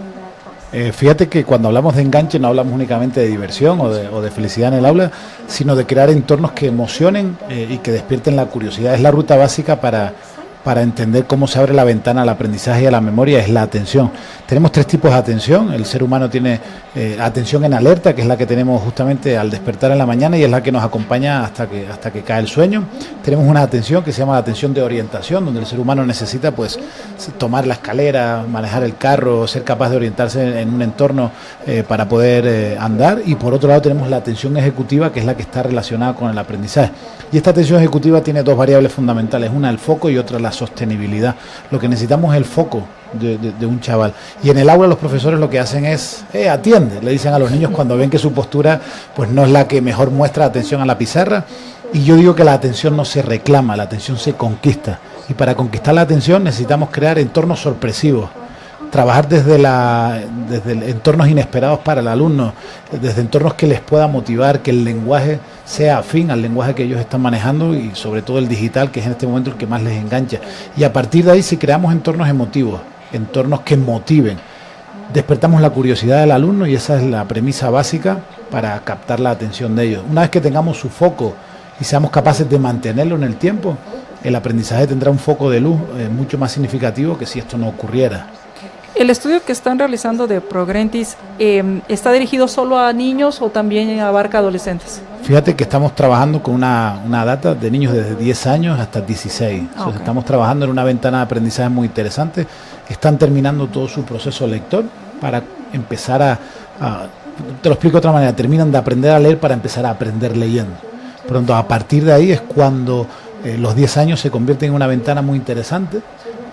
Fíjate que cuando hablamos de enganche no hablamos únicamente de diversión o de felicidad en el aula, sino de crear entornos que emocionen y que despierten la curiosidad. Es la ruta básica para entender cómo se abre la ventana al aprendizaje y a la memoria, es la atención. Tenemos 3 tipos de atención. El ser humano tiene atención en alerta, que es la que tenemos justamente al despertar en la mañana y es la que nos acompaña hasta que cae el sueño. Tenemos una atención que se llama la atención de orientación, donde el ser humano necesita pues tomar la escalera, manejar el carro, ser capaz de orientarse en un entorno para poder andar. Y por otro lado tenemos la atención ejecutiva, que es la que está relacionada con el aprendizaje. Y esta atención ejecutiva tiene 2 variables fundamentales, una el foco y otra la sostenibilidad. Lo que necesitamos es el foco de un chaval. Y en el aula los profesores lo que hacen es atiende, le dicen a los niños cuando ven que su postura pues no es la que mejor muestra atención a la pizarra. Y yo digo que la atención no se reclama, la atención se conquista. Y para conquistar la atención necesitamos crear entornos sorpresivos, trabajar desde entornos inesperados para el alumno, desde entornos que les pueda motivar, que el lenguaje sea afín al lenguaje que ellos están manejando y sobre todo el digital, que es en este momento el que más les engancha. Y a partir de ahí, si creamos entornos emotivos, entornos que motiven. Despertamos la curiosidad del alumno y esa es la premisa básica para captar la atención de ellos. Una vez que tengamos su foco y seamos capaces de mantenerlo en el tiempo, el aprendizaje tendrá un foco de luz mucho más significativo que si esto no ocurriera. ¿El estudio que están realizando de Progrentis está dirigido solo a niños o también abarca adolescentes? Fíjate que estamos trabajando con una data de niños desde 10 años hasta 16. Okay. Estamos trabajando en una ventana de aprendizaje muy interesante. Están terminando todo su proceso lector para empezar te lo explico de otra manera, terminan de aprender a leer para empezar a aprender leyendo. Pronto, a partir de ahí es cuando los 10 años se convierten en una ventana muy interesante.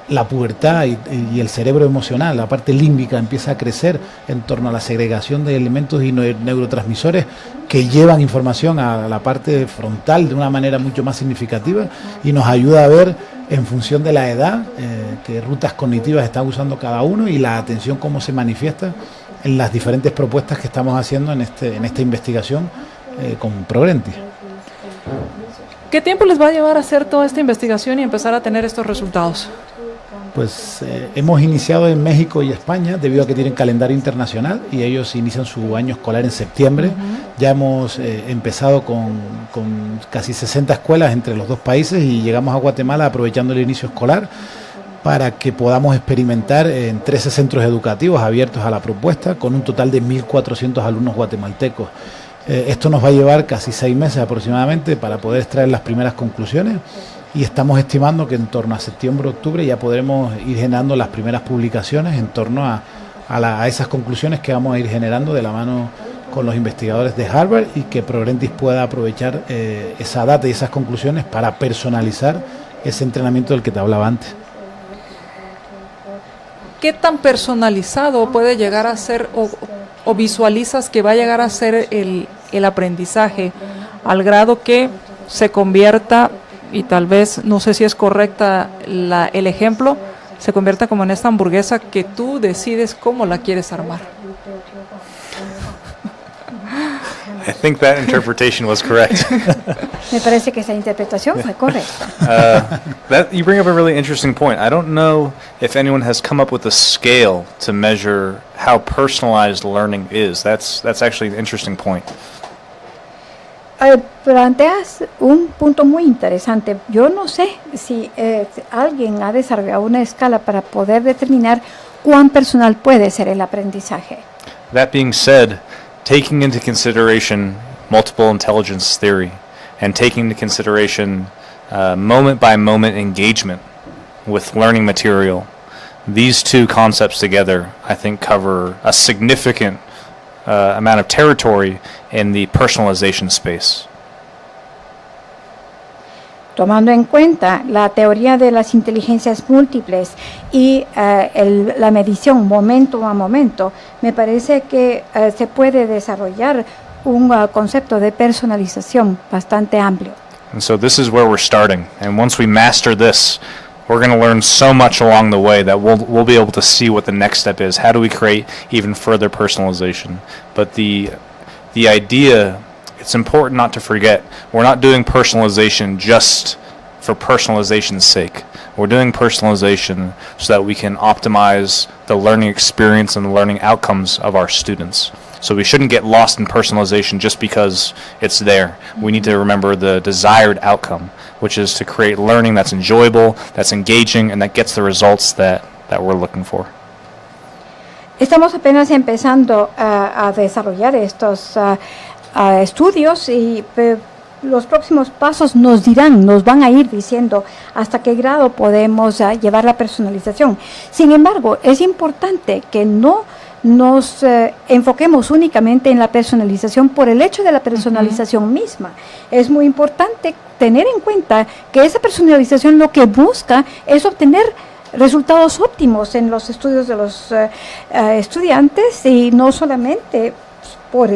La pubertad y el cerebro emocional, la parte límbica empieza a crecer en torno a la segregación de elementos y neurotransmisores que llevan información a la parte frontal de una manera mucho más significativa y nos ayuda a ver en función de la edad qué rutas cognitivas está usando cada uno y la atención cómo se manifiesta en las diferentes propuestas que estamos haciendo en esta investigación con Progrentis. ¿Qué tiempo les va a llevar a hacer toda esta investigación y empezar a tener estos resultados? Pues hemos iniciado en México y España debido a que tienen calendario internacional y ellos inician su año escolar en septiembre. Ya hemos empezado con casi 60 escuelas entre los dos países y llegamos a Guatemala aprovechando el inicio escolar para que podamos experimentar en 13 centros educativos abiertos a la propuesta con un total de 1.400 alumnos guatemaltecos. Esto nos va a llevar casi 6 meses aproximadamente para poder extraer las primeras conclusiones. Y estamos estimando que en torno a septiembre-octubre ya podremos ir generando las primeras publicaciones en torno a esas conclusiones que vamos a ir generando de la mano con los investigadores de Harvard y que Progrentis pueda aprovechar esa data y esas conclusiones para personalizar ese entrenamiento del que te hablaba antes. ¿Qué tan personalizado puede llegar a ser o visualizas que va a llegar a ser el aprendizaje al grado que se convierta, y tal vez, no sé si es correcta el ejemplo, se convierta como en esta hamburguesa que tú decides cómo la quieres armar? I think that interpretation was correct. Me parece que esa interpretación fue correcta. You bring up a really interesting point. I don't know if anyone has come up with a scale to measure how personalized learning is. That's actually an interesting point. Planteas un punto muy interesante. Yo no sé si alguien ha desarrollado una escala para poder determinar cuán personal puede ser el aprendizaje. That being said, taking into consideration multiple intelligence theory and taking into consideration moment by moment engagement with learning material, these two concepts together, I think, cover a significant amount of territory in the personalization space. Tomando en cuenta la teoría de las inteligencias múltiples y la medición momento a momento, me parece que se puede desarrollar un concepto de personalización bastante amplio. And so this is where we're starting. And once we master this, we're going to learn so much along the way that we'll be able to see what the next step is. How do we create even further personalization? But the idea, it's important not to forget, we're not doing personalization just for personalization's sake. We're doing personalization so that we can optimize the learning experience and the learning outcomes of our students. So we shouldn't get lost in personalization just because it's there. We need to remember the desired outcome, which is to create learning that's enjoyable, that's engaging, and that gets the results that we're looking for. Estamos apenas empezando a desarrollar estos estudios y los próximos pasos nos van a ir diciendo hasta qué grado podemos llevar la personalización. Sin embargo, es importante que no nos enfoquemos únicamente en la personalización por el hecho de la personalización misma. Es muy importante tener en cuenta que esa personalización lo que busca es obtener resultados óptimos en los estudios de los estudiantes y no solamente por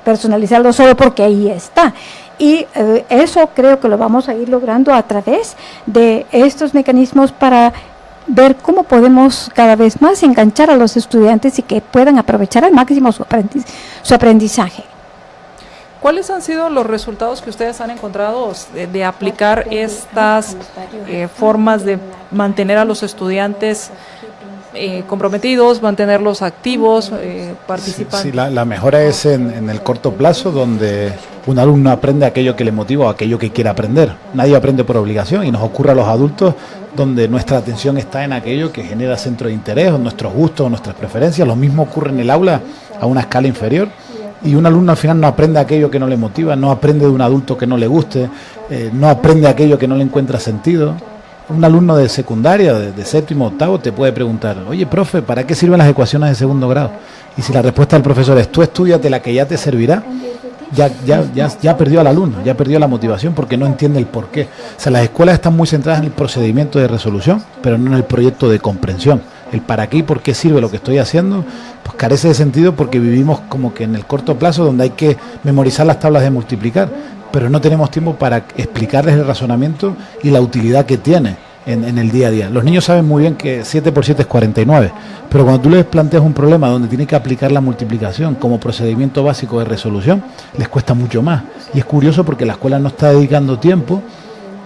personalizarlo solo porque ahí está. Y eso creo que lo vamos a ir logrando a través de estos mecanismos para ver cómo podemos cada vez más enganchar a los estudiantes y que puedan aprovechar al máximo su aprendizaje. ¿Cuáles han sido los resultados que ustedes han encontrado de aplicar estas formas de mantener a los estudiantes comprometidos, mantenerlos activos, participando. Sí, la mejora es en el corto plazo, donde un alumno aprende aquello que le motiva o aquello que quiere aprender. Nadie aprende por obligación, y nos ocurre a los adultos donde nuestra atención está en aquello que genera centro de interés, o nuestros gustos, o nuestras preferencias. Lo mismo ocurre en el aula a una escala inferior, y un alumno al final no aprende aquello que no le motiva, no aprende de un adulto que no le guste, no aprende aquello que no le encuentra sentido. Un alumno de secundaria, de séptimo, octavo, te puede preguntar: oye, profe, ¿para qué sirven las ecuaciones de segundo grado? Y si la respuesta del profesor es: tú estudiate la que ya te servirá, ya perdió al alumno, ya perdió la motivación, porque no entiende el porqué. O sea, las escuelas están muy centradas en el procedimiento de resolución, pero no en el proyecto de comprensión. El para qué y por qué sirve lo que estoy haciendo, pues carece de sentido, porque vivimos como que en el corto plazo, donde hay que memorizar las tablas de multiplicar, pero no tenemos tiempo para explicarles el razonamiento y la utilidad que tiene en el día a día. Los niños saben muy bien que 7 por 7 es 49, pero cuando tú les planteas un problema donde tienen que aplicar la multiplicación como procedimiento básico de resolución, les cuesta mucho más. Y es curioso, porque la escuela no está dedicando tiempo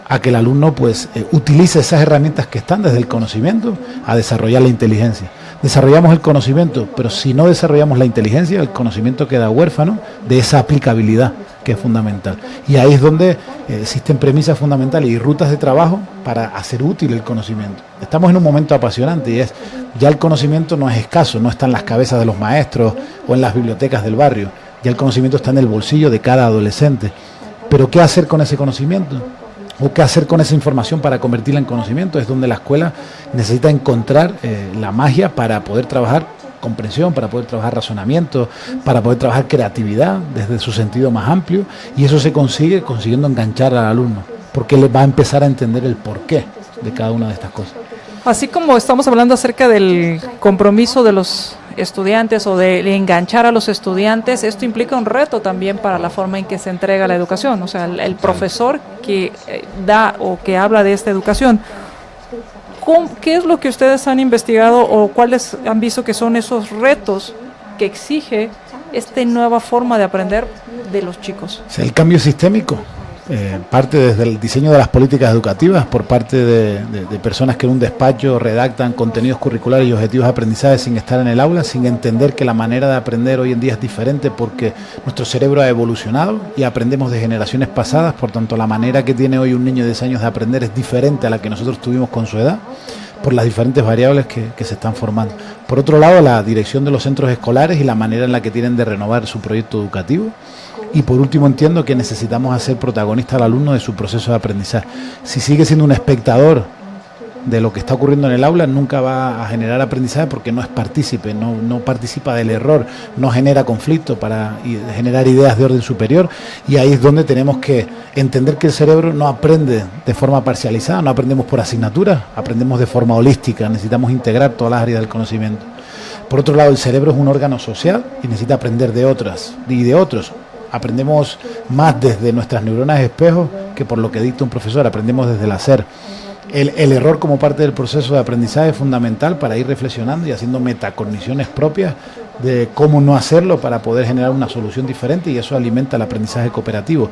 a que el alumno pues utilice esas herramientas que están desde el conocimiento a desarrollar la inteligencia. Desarrollamos el conocimiento, pero si no desarrollamos la inteligencia, el conocimiento queda huérfano de esa aplicabilidad que es fundamental. Y ahí es donde existen premisas fundamentales y rutas de trabajo para hacer útil el conocimiento. Estamos en un momento apasionante, y es: ya el conocimiento no es escaso, no está en las cabezas de los maestros o en las bibliotecas del barrio, ya el conocimiento está en el bolsillo de cada adolescente. Pero ¿qué hacer con ese conocimiento? ¿O qué hacer con esa información para convertirla en conocimiento? Es donde la escuela necesita encontrar la magia para poder trabajar comprensión, para poder trabajar razonamiento, para poder trabajar creatividad desde su sentido más amplio, y eso se consigue consiguiendo enganchar al alumno, porque le va a empezar a entender el porqué de cada una de estas cosas. Así como estamos hablando acerca del compromiso de los estudiantes o de enganchar a los estudiantes, esto implica un reto también para la forma en que se entrega la educación, o sea, el profesor que da o que habla de esta educación. ¿Qué es lo que ustedes han investigado, o cuáles han visto que son esos retos que exige esta nueva forma de aprender de los chicos? O sea, el cambio sistémico parte desde el diseño de las políticas educativas por parte de personas que en un despacho redactan contenidos curriculares y objetivos de aprendizaje sin estar en el aula, sin entender que la manera de aprender hoy en día es diferente, porque nuestro cerebro ha evolucionado y aprendemos de generaciones pasadas. Por tanto, la manera que tiene hoy un niño de 10 años de aprender es diferente a la que nosotros tuvimos con su edad, por las diferentes variables que se están formando. Por otro lado, la dirección de los centros escolares y la manera en la que tienen de renovar su proyecto educativo. Y por último, entiendo que necesitamos hacer protagonista al alumno de su proceso de aprendizaje. Si sigue siendo un espectador de lo que está ocurriendo en el aula, nunca va a generar aprendizaje, porque no es partícipe, no participa del error, no genera conflicto para generar ideas de orden superior. Y ahí es donde tenemos que entender que el cerebro no aprende de forma parcializada, no aprendemos por asignatura, aprendemos de forma holística, necesitamos integrar todas las áreas del conocimiento. Por otro lado, el cerebro es un órgano social y necesita aprender de otras y de otros. Aprendemos más desde nuestras neuronas espejo que por lo que dicta un profesor, aprendemos desde el hacer. El error como parte del proceso de aprendizaje es fundamental para ir reflexionando y haciendo metacogniciones propias de cómo no hacerlo para poder generar una solución diferente, y eso alimenta el aprendizaje cooperativo.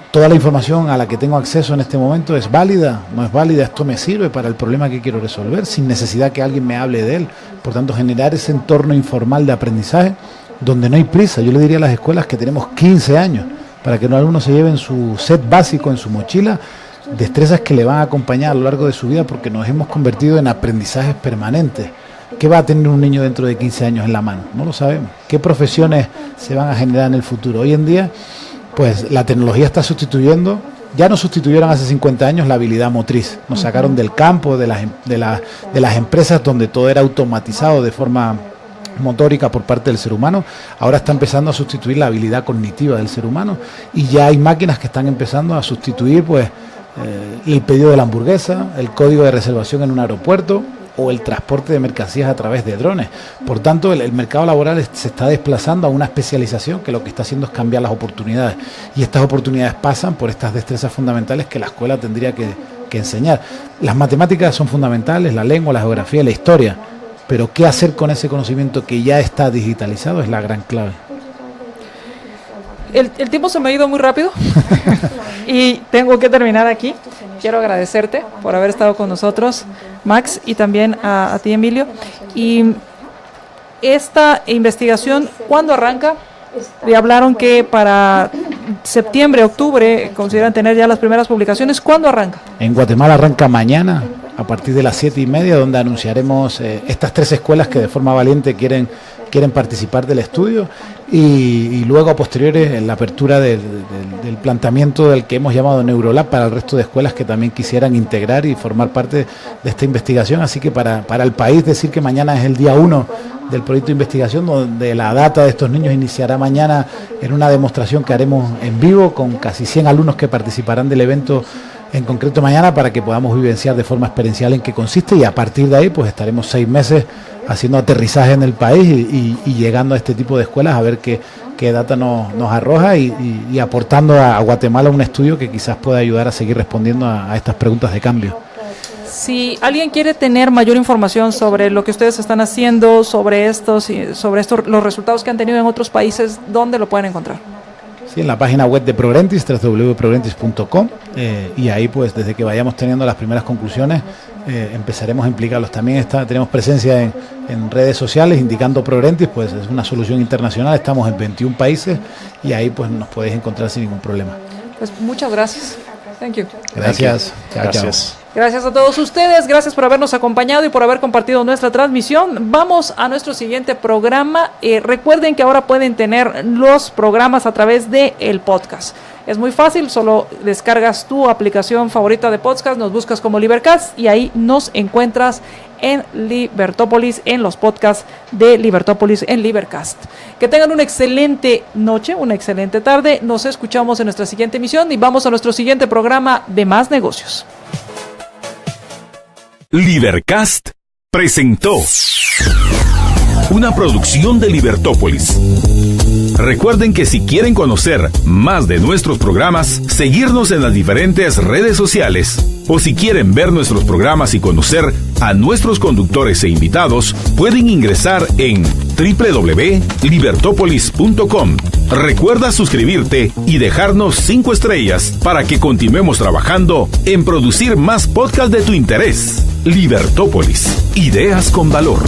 Toda la información a la que tengo acceso en este momento es válida, no es válida, esto me sirve para el problema que quiero resolver, sin necesidad que alguien me hable de él. Por tanto, generar ese entorno informal de aprendizaje donde no hay prisa. Yo le diría a las escuelas que tenemos 15 años para que los alumnos se lleven su set básico en su mochila, destrezas que le van a acompañar a lo largo de su vida, porque nos hemos convertido en aprendizajes permanentes. ¿Qué va a tener un niño dentro de 15 años en la mano? No lo sabemos. ¿Qué profesiones se van a generar en el futuro? Hoy en día, pues la tecnología está sustituyendo, ya nos sustituyeron hace 50 años la habilidad motriz, nos sacaron del campo, de las empresas donde todo era automatizado de forma motórica por parte del ser humano. Ahora está empezando a sustituir la habilidad cognitiva del ser humano, y ya hay máquinas que están empezando a sustituir pues el pedido de la hamburguesa, el código de reservación en un aeropuerto o el transporte de mercancías a través de drones. Por tanto, el mercado laboral se está desplazando a una especialización que lo que está haciendo es cambiar las oportunidades, y estas oportunidades pasan por estas destrezas fundamentales que la escuela tendría que enseñar. Las matemáticas son fundamentales, la lengua, la geografía, la historia, pero qué hacer con ese conocimiento que ya está digitalizado es la gran clave. El tiempo se me ha ido muy rápido y tengo que terminar aquí. Quiero agradecerte por haber estado con nosotros. Max, y también a ti, Emilio. Y esta investigación, ¿cuándo arranca? Le hablaron que para septiembre, octubre consideran tener ya las primeras publicaciones. ¿Cuándo arranca? En Guatemala arranca mañana a partir de las 7:30, donde anunciaremos estas 3 escuelas que de forma valiente quieren participar del estudio, y luego a posteriores en la apertura del planteamiento del que hemos llamado Neurolab para el resto de escuelas que también quisieran integrar y formar parte de esta investigación. Así que para el país decir que mañana es el día 1 del proyecto de investigación, donde la data de estos niños iniciará mañana en una demostración que haremos en vivo con casi 100 alumnos que participarán del evento en concreto mañana, para que podamos vivenciar de forma experiencial en qué consiste, y a partir de ahí pues estaremos 6 meses haciendo aterrizaje en el país y llegando a este tipo de escuelas a ver qué data nos arroja y aportando a Guatemala un estudio que quizás pueda ayudar a seguir respondiendo a estas preguntas de cambio. Si alguien quiere tener mayor información sobre lo que ustedes están haciendo, sobre estos, los resultados que han tenido en otros países, ¿dónde lo pueden encontrar? Sí, en la página web de Progrentis, www.progrentis.com, y ahí pues desde que vayamos teniendo las primeras conclusiones empezaremos a implicarlos. También tenemos presencia en redes sociales indicando Progrentis, pues es una solución internacional, estamos en 21 países y ahí pues nos podéis encontrar sin ningún problema. Pues muchas gracias. Thank you. Gracias. Gracias. Gracias a todos ustedes, gracias por habernos acompañado y por haber compartido nuestra transmisión. Vamos a nuestro siguiente programa. Recuerden que ahora pueden tener los programas a través del podcast. Es muy fácil, solo descargas tu aplicación favorita de podcast, nos buscas como Libercast y ahí nos encuentras en Libertópolis, en los podcasts de Libertópolis en Libercast. Que tengan una excelente noche, una excelente tarde. Nos escuchamos en nuestra siguiente emisión y vamos a nuestro siguiente programa de Más Negocios. Libercast presentó una producción de Libertópolis. Recuerden que si quieren conocer más de nuestros programas, seguirnos en las diferentes redes sociales, o si quieren ver nuestros programas y conocer a nuestros conductores e invitados, pueden ingresar en www.libertopolis.com. Recuerda suscribirte y dejarnos 5 estrellas para que continuemos trabajando en producir más podcasts de tu interés. Libertópolis, ideas con valor.